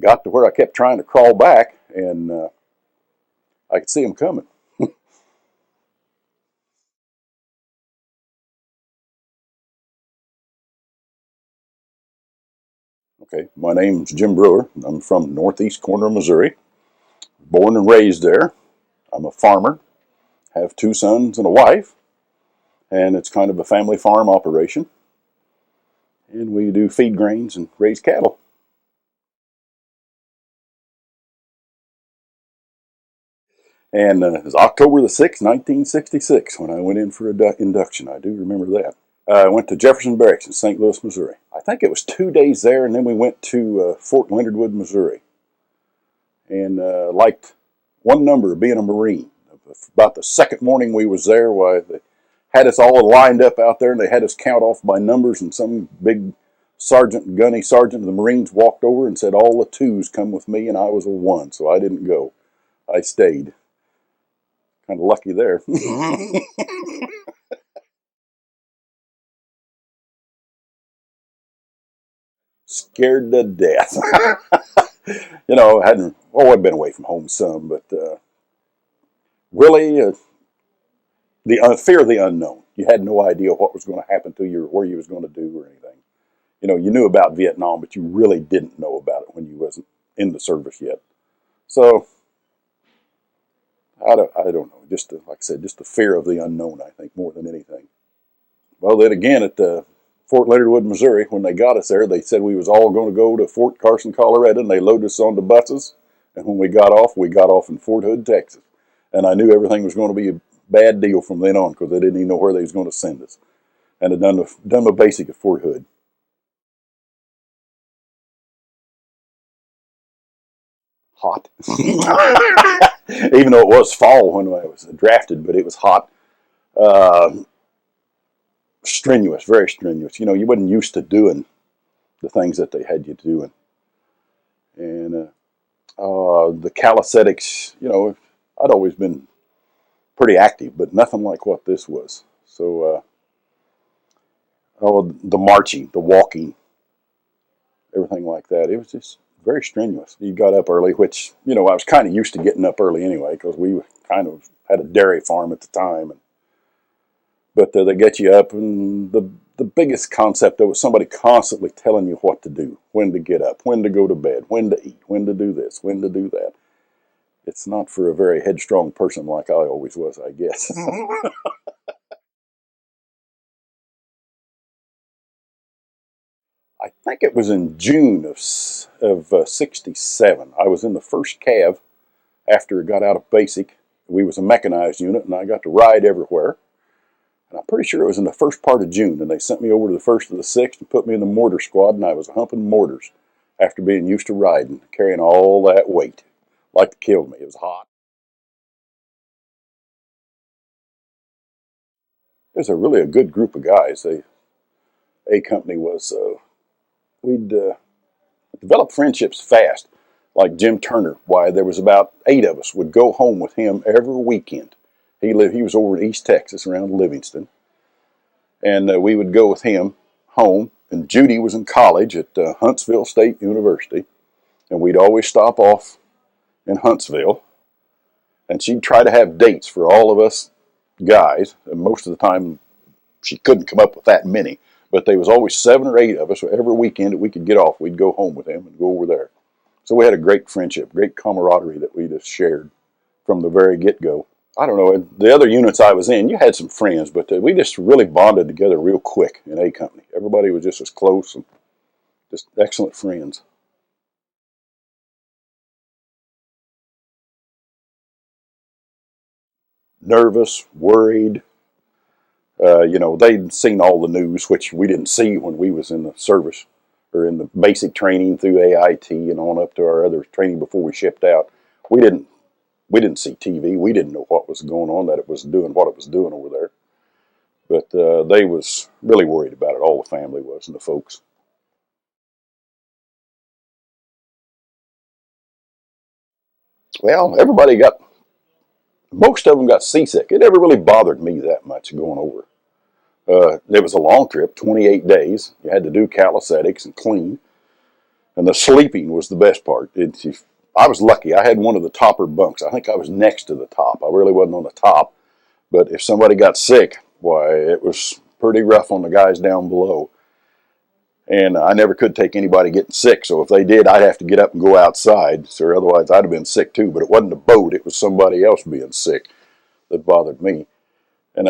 got to where I kept trying to crawl back, and I could see them coming. Okay, my name's Jim Brewer. I'm from northeast corner of Missouri. Born and raised there. I'm a farmer. Have 2 sons and a wife, and it's kind of a family farm operation. And we do feed grains and raise cattle. And it was October the 6th, 1966, when I went in for induction. I do remember that. I went to Jefferson Barracks in St. Louis, Missouri. I think it was 2 days there, and then we went to Fort Leonard Wood, Missouri. And liked one number of being a Marine. About the second morning we was there, why they had us all lined up out there, and they had us count off by numbers, and some big gunny sergeant of the Marines walked over and said, all the 2s come with me, and I was a 1, so I didn't go. I stayed. Kind of lucky there. Scared to death. I'd been away from home some, but really, the fear of the unknown. You had no idea what was going to happen to you or where you was going to do or anything. You knew about Vietnam, but you really didn't know about it when you wasn't in the service yet. So, I don't know. Just like I said, just the fear of the unknown, I think, more than anything. Well, then again, at Fort Leonard Wood, Missouri, when they got us there, they said we was all going to go to Fort Carson, Colorado, and they loaded us on the buses. And when we got off in Fort Hood, Texas. And I knew everything was going to be a bad deal from then on because they didn't even know where they was going to send us. And had done the basic at Fort Hood. Hot. Even though it was fall when I was drafted, but it was hot. Strenuous, very strenuous. You wasn't used to doing the things that they had you doing. And the calisthenics, I'd always been pretty active, but nothing like what this was. So, the marching, the walking, everything like that, it was just very strenuous. You got up early, which, I was kind of used to getting up early anyway, because we kind of had a dairy farm at the time. But they get you up, and the biggest concept was somebody constantly telling you what to do, when to get up, when to go to bed, when to eat, when to do this, when to do that. It's not for a very headstrong person like I always was, I guess. I think it was in June of '67. I was in the first cav after I got out of basic. We was a mechanized unit, and I got to ride everywhere. And I'm pretty sure it was in the first part of June, and they sent me over to the 1st of the 6th and put me in the mortar squad, and I was humping mortars after being used to riding, carrying all that weight. Like to kill me. It was hot. It was really a good group of guys. A company was, we'd develop friendships fast. Like Jim Turner, why there was about 8 of us would go home with him every weekend. He was over in East Texas around Livingston. And we would go with him home. And Judy was in college at Huntsville State University. And we'd always stop off in Huntsville. And she'd try to have dates for all of us guys. And most of the time, she couldn't come up with that many. But there was always 7 or 8 of us. So every weekend that we could get off, we'd go home with him and go over there. So we had a great friendship, great camaraderie that we just shared from the very get-go. I don't know, the other units I was in, you had some friends, but we just really bonded together real quick in A Company. Everybody was just as close and just excellent friends. Nervous, worried. They'd seen all the news, which we didn't see when we was in the service or in the basic training through AIT and on up to our other training before we shipped out. We didn't see TV. We didn't know what was going on, that it was doing what it was doing over there. But they was really worried about it. All the family was, and the folks. Well, most of them got seasick. It never really bothered me that much going over. It was a long trip, 28 days. You had to do calisthenics and clean. And the sleeping was the best part. I was lucky. I had one of the topper bunks. I think I was next to the top. I really wasn't on the top. But if somebody got sick, why, it was pretty rough on the guys down below. And I never could take anybody getting sick. So if they did, I'd have to get up and go outside. So otherwise, I'd have been sick too. But it wasn't the boat. It was somebody else being sick that bothered me. And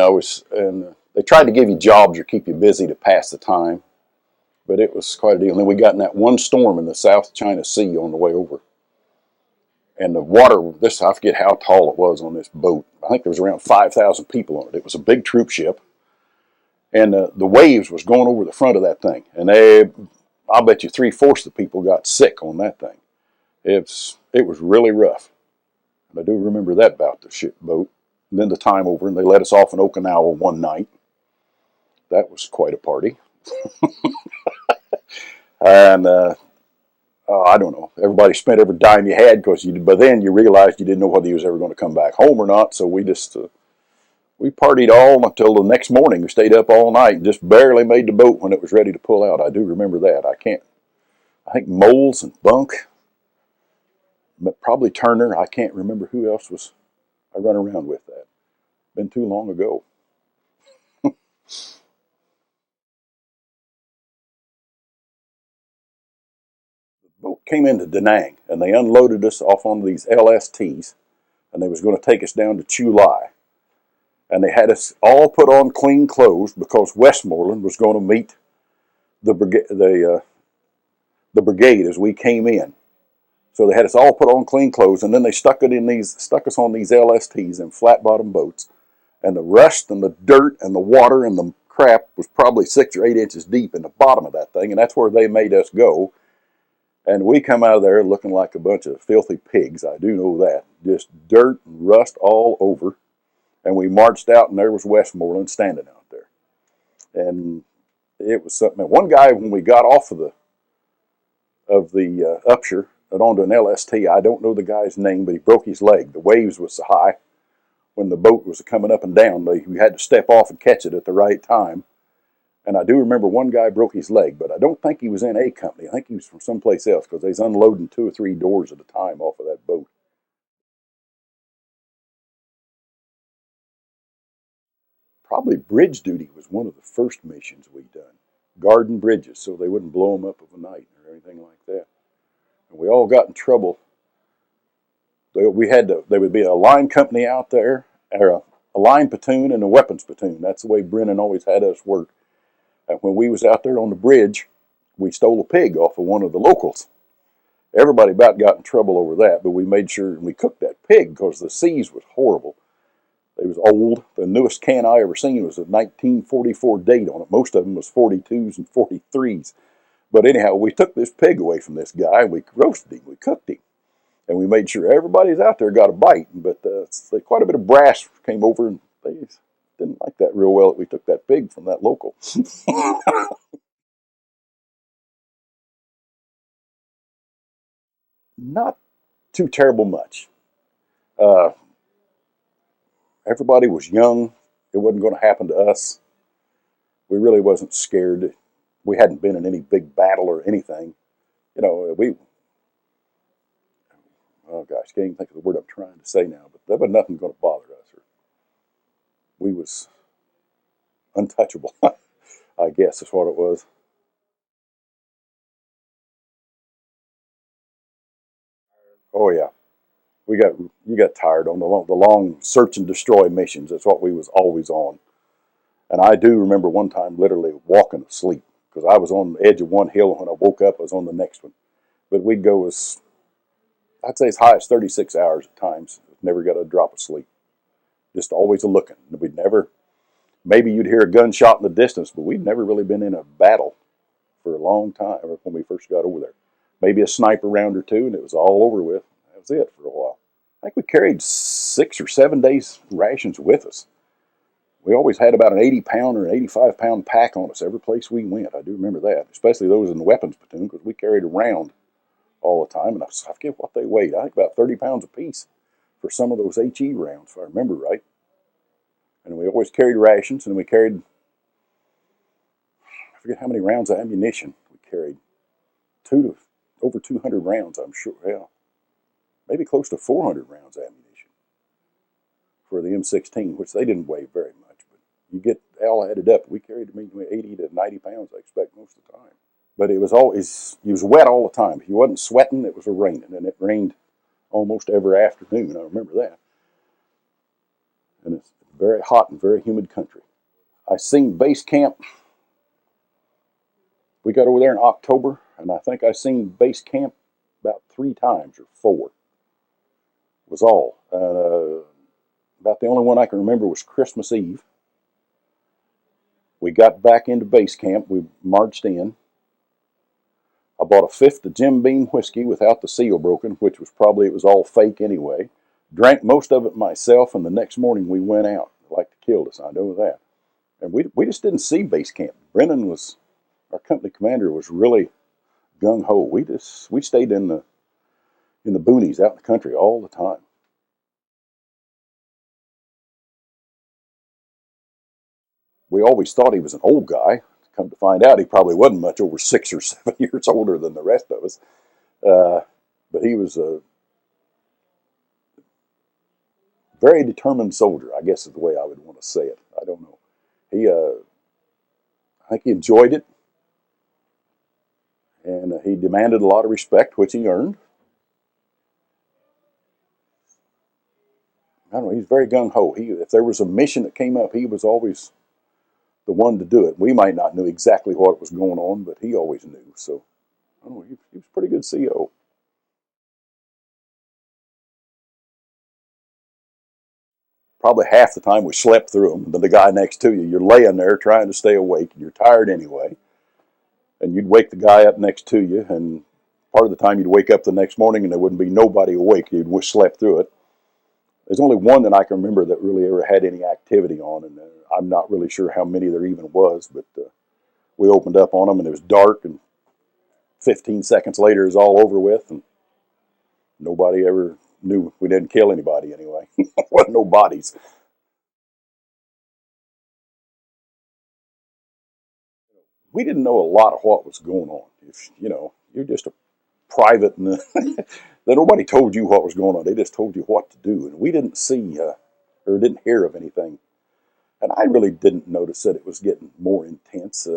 they tried to give you jobs or keep you busy to pass the time. But it was quite a deal. And then we got in that one storm in the South China Sea on the way over. And the water, I forget how tall it was on this boat. I think there was around 5,000 people on it. It was a big troop ship. And the waves was going over the front of that thing. And I'll bet you 3/4 of the people got sick on that thing. It was really rough. And I do remember that about the ship boat. And then the time over, and they let us off in Okinawa one night. That was quite a party. And I don't know. Everybody spent every dime you had because by then you realized you didn't know whether you was ever going to come back home or not. So we just we partied all until the next morning. We stayed up all night and just barely made the boat when it was ready to pull out. I do remember that. I think Moles and Bunk, but probably Turner. I can't remember who else I run around with that. Been too long ago. Boat came into Da Nang and they unloaded us off on these LSTs and they was going to take us down to Chu Lai. And they had us all put on clean clothes because Westmoreland was going to meet the brigade as we came in. So they had us all put on clean clothes, and then they stuck us on these LSTs and flat bottom boats. And the rust and the dirt and the water and the crap was probably 6 or 8 inches deep in the bottom of that thing, and that's where they made us go. And we come out of there looking like a bunch of filthy pigs. I do know that. Just dirt and rust all over. And we marched out, and there was Westmoreland standing out there. And it was something. One guy, when we got off of the Upshur and onto an LST, I don't know the guy's name, but he broke his leg. The waves was so high when the boat was coming up and down. We had to step off and catch it at the right time. And I do remember one guy broke his leg, but I don't think he was in A company. I think he was from someplace else because they was unloading 2 or 3 doors at a time off of that boat. Probably bridge duty was one of the first missions we done. Guarding bridges so they wouldn't blow them up overnight or anything like that. And we all got in trouble. There would be a line company out there, or a line platoon and a weapons platoon. That's the way Brennan always had us work. And when we was out there on the bridge, we stole a pig off of one of the locals. Everybody about got in trouble over that, but we made sure we cooked that pig because the seas was horrible. They was old. The newest can I ever seen was a 1944 date on it. Most of them was 42s and 43s. But anyhow, we took this pig away from this guy, and we roasted him. We cooked him. And we made sure everybody's out there got a bite. But quite a bit of brass came over, and they didn't like that real well that we took that pig from that local. Not too terrible much. Uh, Everybody was young. It wasn't going to happen to us. We really wasn't scared. We hadn't been in any big battle or anything. You know, oh gosh, can't even think of the word I'm trying to say now, but there was nothing going to bother us. We was untouchable, I guess is what it was. Oh yeah, you got tired on the long search and destroy missions. That's what we was always on. And I do remember one time literally walking to sleep because I was on the edge of one hill, and when I woke up, I was on the next one. But we'd go I'd say as high as 36 hours at times. Never got a drop of sleep. Just always a looking. We'd never, maybe you'd hear a gunshot in the distance, but we'd never really been in a battle for a long time when we first got over there. Maybe a sniper round or two, and it was all over with. That was it for a while. I think we carried 6 or 7 days rations with us. We always had about an 80-pound or an 85-pound pack on us every place we went. I do remember that, especially those in the weapons platoon, because we carried around all the time, and I forget what they weighed. I think about 30 pounds apiece for some of those HE rounds, if I remember right. And we always carried rations, and we carried, I forget how many rounds of ammunition we carried. over 200 rounds, I'm sure. Yeah, maybe close to 400 rounds of ammunition for the M16, which they didn't weigh very much. But you get all added up, we carried between 80 to 90 pounds, I expect, most of the time. But it was always, he was wet all the time. If he wasn't sweating, it was raining, and it rained almost every afternoon. I remember that. And it's very hot and very humid country. I seen base camp. We got over there in October, and I think I seen base camp about 3 times or 4. Was all. About the only one I can remember was Christmas Eve. We got back into base camp. We marched in. I bought a 5th of Jim Beam whiskey without the seal broken, which was probably, it was all fake anyway. Drank most of it myself, and the next morning we went out. Like to kill us, I know that. And we just didn't see base camp. Brennan was, our company commander, was really gung-ho. We stayed in the boonies out in the country all the time. We always thought he was an old guy. Come to find out, he probably wasn't much over 6 or 7 years older than the rest of us. But he was a very determined soldier, I guess is the way I would want to say it. I don't know. I think he enjoyed it, and he demanded a lot of respect, which he earned. I don't know. He's very gung-ho. If there was a mission that came up, he was always the one to do it. We might not know exactly what was going on, but he always knew. So, I don't know. He was a pretty good CO. Probably half the time we slept through them. But the guy next to you, you're laying there trying to stay awake, and you're tired anyway. And you'd wake the guy up next to you, and part of the time you'd wake up the next morning and there wouldn't be nobody awake. You'd slept through it. There's only one that I can remember that really ever had any activity on, and I'm not really sure how many there even was, but we opened up on them, and it was dark, and 15 seconds later it was all over with, and nobody ever knew. We didn't kill anybody anyway. Wasn't no bodies. We didn't know a lot of what was going on. If you're just a private, and that nobody told you what was going on. They just told you what to do, and we didn't see or didn't hear of anything. And I really didn't notice that it was getting more intense.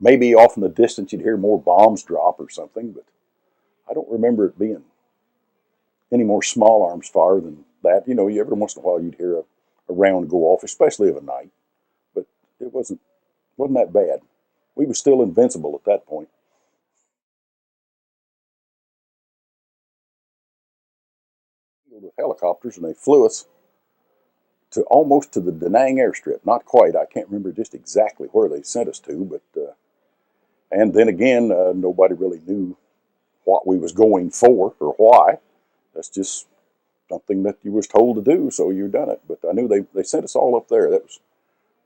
Maybe off in the distance you'd hear more bombs drop or something, but I don't remember it being any more small arms fire than that. Every once in a while you'd hear a round go off, especially of a night, but it wasn't that bad. We were still invincible at that point. With helicopters, and they flew us to almost to the Da Nang airstrip. Not quite. I can't remember just exactly where they sent us to, but and then again, nobody really knew what we was going for or why. That's just something that you was told to do, so you done it. But I knew they sent us all up there. That was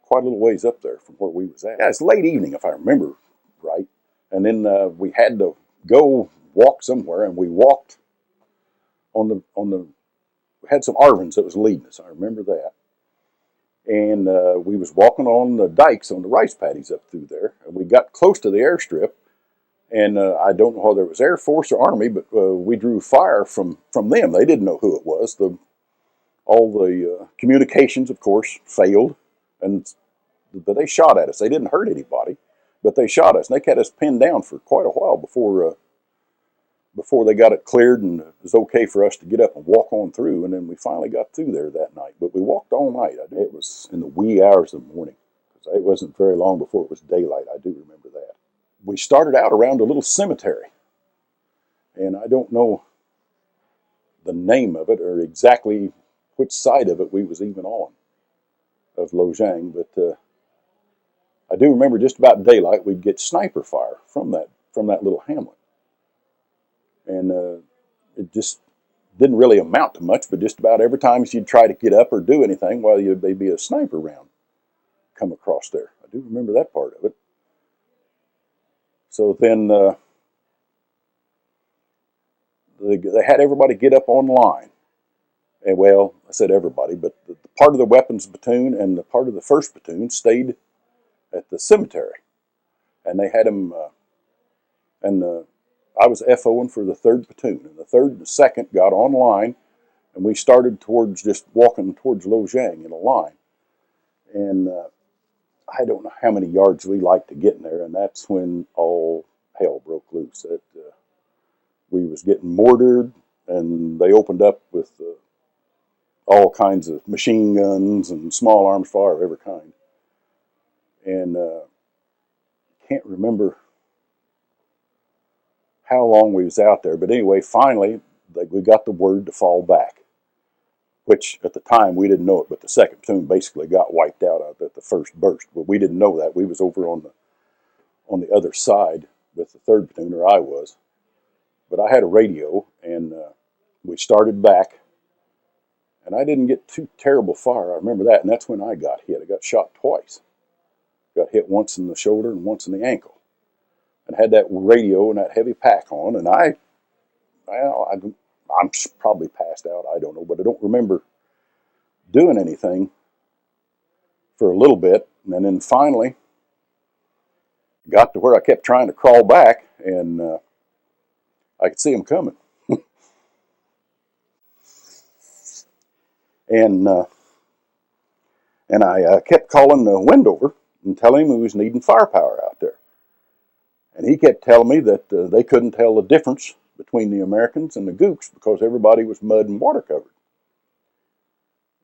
quite a little ways up there from where we was at. Yeah, it's late evening, if I remember right. And then we had to go walk somewhere, and we walked on the we had some Arvins that was leading us. I remember that. And we was walking on the dikes on the rice paddies up through there, and we got close to the airstrip. And I don't know whether it was Air Force or Army, but we drew fire from them. They didn't know who it was. All the communications, of course, failed, but they shot at us. They didn't hurt anybody, but they shot us, and they kept us pinned down for quite a while before they got it cleared and it was okay for us to get up and walk on through. And then we finally got through there that night. But we walked all night. It was in the wee hours of the morning. It wasn't very long before it was daylight. I do remember that. We started out around a little cemetery, and I don't know the name of it or exactly which side of it we was even on of Lo Giang, but I do remember just about daylight we'd get sniper fire from that little hamlet. And it just didn't really amount to much, but just about every time you'd try to get up or do anything, there'd be a sniper round come across there. I do remember that part of it. So then they had everybody get up on line. And well, I said everybody, but the part of the weapons platoon and the part of the first platoon stayed at the cemetery. And they had them, and I was FOing for the 3rd Platoon, and the 3rd and the 2nd got on line, and we started towards just walking towards Lo Giang in a line. And I don't know how many yards we liked to get in there, and that's when all hell broke loose. We was getting mortared, and they opened up with all kinds of machine guns and small arms fire of every kind. And can't remember how long we was out there, but anyway, finally we got the word to fall back, which at the time we didn't know it, but the 2nd Platoon basically got wiped out at the first burst, but we didn't know that. We was over on the other side with the 3rd Platoon, or I was. But I had a radio, and we started back, and I didn't get too terrible fire. I remember that, and that's when I got hit. I got shot twice. Got hit once in the shoulder and once in the ankle. And had that radio and that heavy pack on, and I'm probably passed out, I don't know, but I don't remember doing anything for a little bit. And then finally got to where I kept trying to crawl back, and I could see him coming. and I kept calling the Wendover and telling him we was needing firepower out there. And he kept telling me that they couldn't tell the difference between the Americans and the Gooks because everybody was mud and water covered.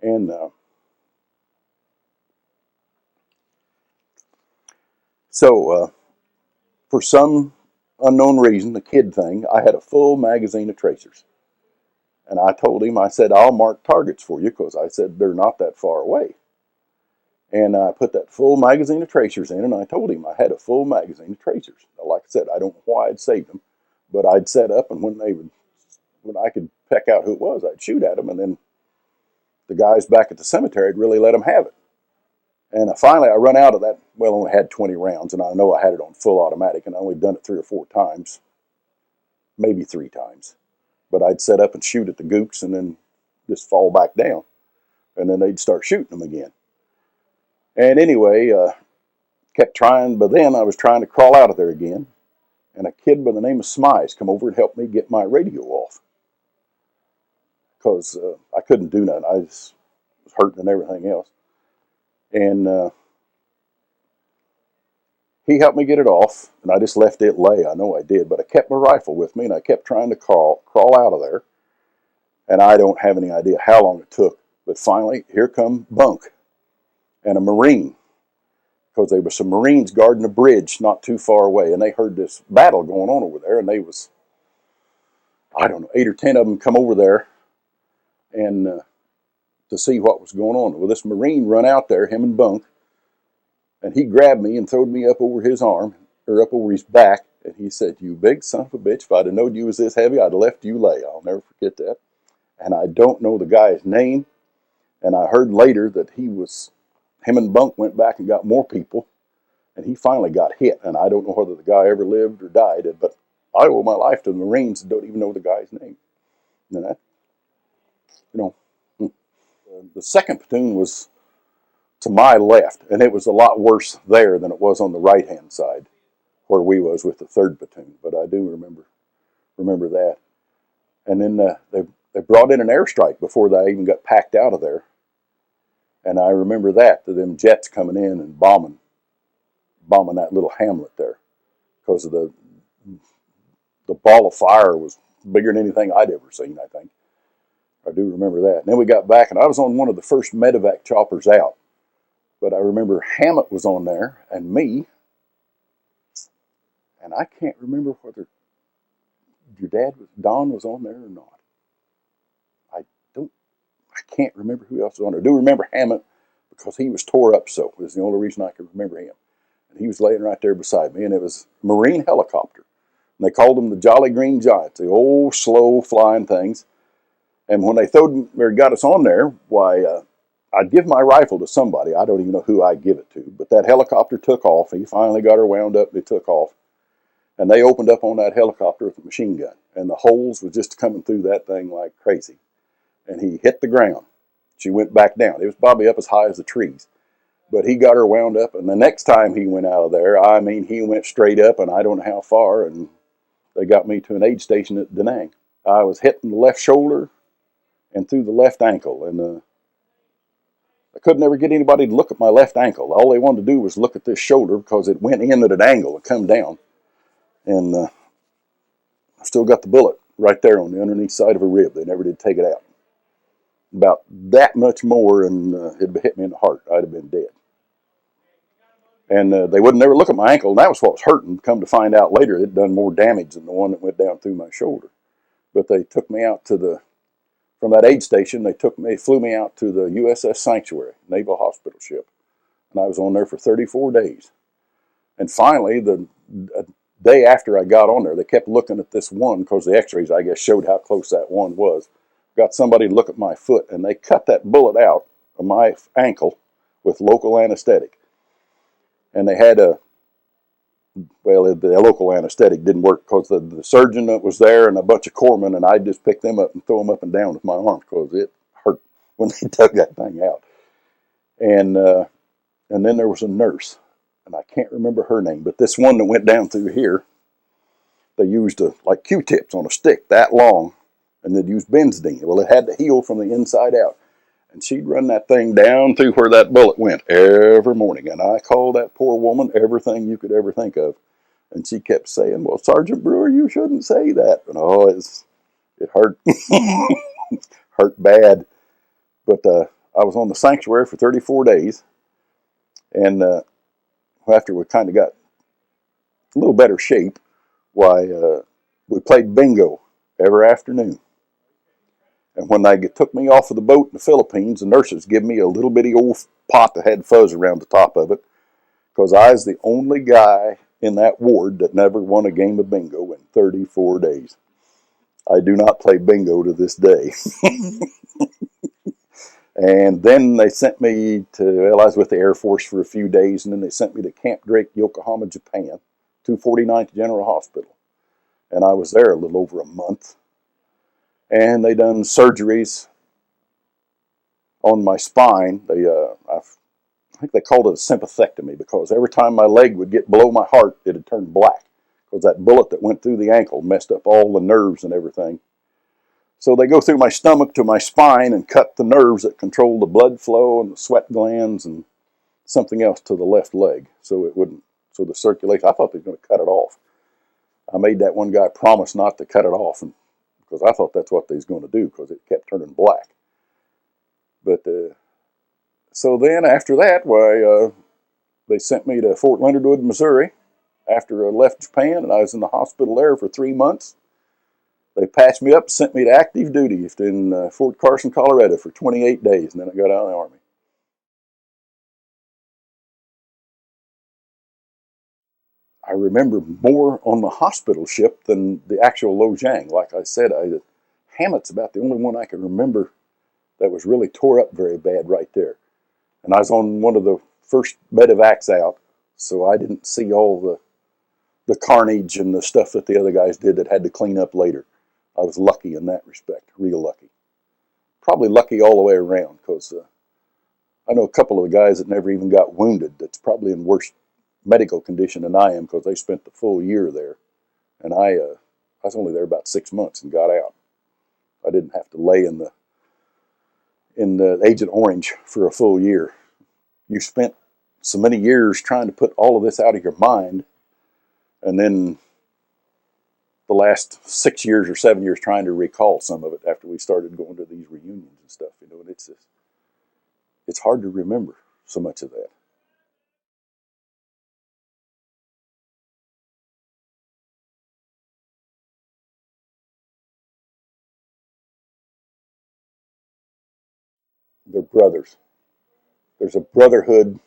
And so for some unknown reason, the kid thing, I had a full magazine of tracers. And I told him, I said, I'll mark targets for you because I said they're not that far away. And I put that full magazine of tracers in, and I told him I had a full magazine of tracers. Now, like I said, I don't know why I'd saved them, but I'd set up, and when I could peck out who it was, I'd shoot at them, and then the guys back at the cemetery would really let them have it. And finally, I run out of that. Well, I only had 20 rounds, and I know I had it on full automatic, and I only done it 3 or 4 times, maybe 3 times. But I'd set up and shoot at the Gooks, and then just fall back down, and then they'd start shooting them again. And anyway, kept trying, but then I was trying to crawl out of there again, and a kid by the name of Smize come over and helped me get my radio off because I couldn't do nothing. I was hurting and everything else. And he helped me get it off, and I just left it lay. I know I did, but I kept my rifle with me, and I kept trying to crawl out of there, and I don't have any idea how long it took, but finally, here come Bunk and a Marine, because there were some Marines guarding a bridge not too far away, and they heard this battle going on over there, and they was, I don't know, 8 or 10 of them come over there and to see what was going on. Well, this Marine run out there, him and Bunk, and he grabbed me and throwed me up over his arm, or up over his back, and he said, "You big son of a bitch, if I'd have known you was this heavy, I'd have left you lay." I'll never forget that. And I don't know the guy's name, and I heard later that him and Bunk went back and got more people, and he finally got hit, and I don't know whether the guy ever lived or died, but I owe my life to the Marines and don't even know the guy's name. And that, the 2nd Platoon was to my left, and it was a lot worse there than it was on the right-hand side where we was with the 3rd Platoon, but I do remember that. And then they brought in an airstrike before they even got packed out of there. And I remember that, to them jets coming in and bombing that little hamlet there, because of the ball of fire was bigger than anything I'd ever seen, I think. I do remember that. And then we got back, and I was on one of the first medevac choppers out. But I remember Hammett was on there, and me, and I can't remember whether Don was on there or not. I can't remember who else was on there. I do remember Hammett because he was tore up so. It was the only reason I could remember him. And he was laying right there beside me, and it was a Marine helicopter. And they called them the Jolly Green Giants, the old, slow flying things. And when they got us on there, why, I'd give my rifle to somebody. I don't even know who I'd give it to. But that helicopter took off. He finally got her wound up, and it took off. And they opened up on that helicopter with a machine gun. And the holes was just coming through that thing like crazy. And he hit the ground. She went back down. It was probably up as high as the trees. But he got her wound up, and the next time he went out of there, I mean, he went straight up, and I don't know how far, and they got me to an aid station at Da Nang. I was hit in the left shoulder and through the left ankle, and I could never get anybody to look at my left ankle. All they wanted to do was look at this shoulder because it went in at an angle and come down. And I still got the bullet right there on the underneath side of a rib. They never did take it out. About that much more, and it hit me in the heart. I'd have been dead. And they wouldn't never look at my ankle, and that was what was hurting. Come to find out later, it done more damage than the one that went down through my shoulder. But they took me out to from that aid station, they flew me out to the USS Sanctuary, Naval Hospital ship. And I was on there for 34 days. And finally, the day after I got on there, they kept looking at this one because the x-rays, I guess, showed how close that one was. Got somebody to look at my foot, and they cut that bullet out of my ankle with local anesthetic. And they had the local anesthetic didn't work because the surgeon that was there and a bunch of corpsmen, and I just picked them up and throw them up and down with my arms because it hurt when they dug that thing out. And then there was a nurse, and I can't remember her name, but this one that went down through here, they used like Q-tips on a stick that long, and they'd use benzene. Well, it had to heal from the inside out. And she'd run that thing down through where that bullet went every morning. And I called that poor woman everything you could ever think of. And she kept saying, well, Sergeant Brewer, you shouldn't say that. And it hurt. Hurt bad. But I was on the Sanctuary for 34 days. And after we kind of got a little better shape, we played bingo every afternoon. And when they took me off of the boat in the Philippines, the nurses gave me a little bitty old pot that had fuzz around the top of it, because I was the only guy in that ward that never won a game of bingo in 34 days. I do not play bingo to this day. And then they sent me I was with the Air Force for a few days, and then they sent me to Camp Drake, Yokohama, Japan, 249th General Hospital. And I was there a little over a month. And they done surgeries on my spine. I think they called it a sympathectomy, because every time my leg would get below my heart, it had turned black, because that bullet that went through the ankle messed up all the nerves and everything. So they go through my stomach to my spine and cut the nerves that control the blood flow and the sweat glands and something else to the left leg, so the circulation. I thought they were going to cut it off. I made that one guy promise not to cut it off, and because I thought that's what they was going to do, because it kept turning black. But so then after that, they sent me to Fort Leonard Wood, Missouri, after I left Japan, and I was in the hospital there for 3 months. They patched me up, sent me to active duty in Fort Carson, Colorado for 28 days, and then I got out of the Army. I remember more on the hospital ship than the actual Lo Giang. Like I said, Hammett's about the only one I can remember that was really tore up very bad right there. And I was on one of the first medevacs out, so I didn't see all the carnage and the stuff that the other guys did that had to clean up later. I was lucky in that respect, real lucky. Probably lucky all the way around, because I know a couple of the guys that never even got wounded that's probably in worse medical condition than I am, because they spent the full year there. And I was only there about 6 months and got out. I didn't have to lay in the Agent Orange for a full year. You spent so many years trying to put all of this out of your mind, and then the last 6 years or 7 years trying to recall some of it after we started going to these reunions and stuff. And it's hard to remember so much of that. They're brothers. There's a brotherhood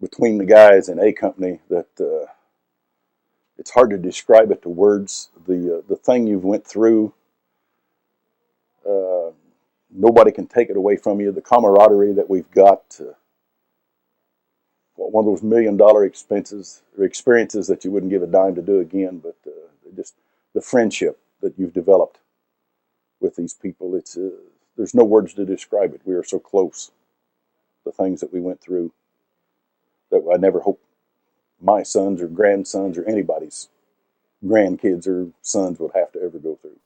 between the guys in A Company that it's hard to describe it to words. The thing you've went through, nobody can take it away from you. The camaraderie that we've got, one of those $1 million experiences that you wouldn't give a dime to do again, but just the friendship that you've developed with these people. There's no words to describe it. We are so close. The things that we went through, that I never hope my sons or grandsons or anybody's grandkids or sons would have to ever go through.